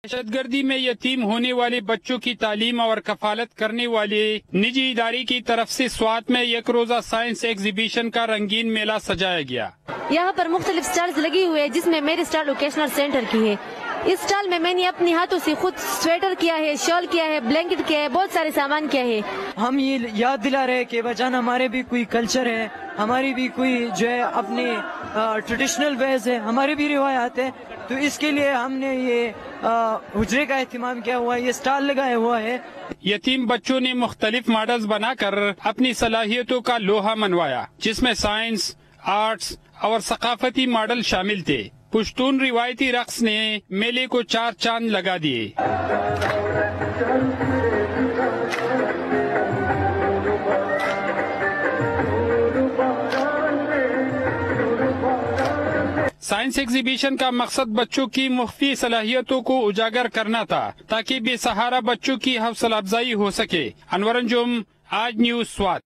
دہشت گردی میں یتیم ہونے والے بچوں کی تعلیم اور کفالت کرنے والے نجی ادارے کی طرف سے سوات میں یک روزہ سائنس ایگزیبیشن کا رنگین میلہ سجایا گیا۔ یہاں پر مختلف سٹالز لگی ہوئے ہیں جس میں میری سٹال ووکیشنل سینٹر کی ہے۔ اس سٹال میں میں نے اپنے ہاتھوں سے خود سویٹر کیا ہے، شال کیا ہے، بلینکٹ کیا ہے، بہت سارے سامان کیا ہے۔ ہم یہ یاد دلا رہے کہ بچان ہمارے بھی کوئی کلچر ہے، ہماری بھی کوئی جو ہے اپنے ٹریڈیشنل ویز ہے، ہماری بھی روایات ہے، تو اس کے لیے ہم نے یہ حجرے کا اہتمام کیا ہوا ہے، یہ سٹال لگایا ہوا ہے۔ یتیم بچوں نے مختلف ماڈلز بنا کر اپنی صلاحیتوں کا لوہا منوایا، جس میں سائنس، آرٹس اور ثقافتی ماڈل شامل تھے۔ پشتون روایتی رقص نے میلے کو چار چاند لگا دیے۔ سائنس ایگزیبیشن کا مقصد بچوں کی مخفی صلاحیتوں کو اجاگر کرنا تھا تاکہ بے سہارا بچوں کی حوصلہ افزائی ہو سکے۔ انور انجم، آج نیوز سوات۔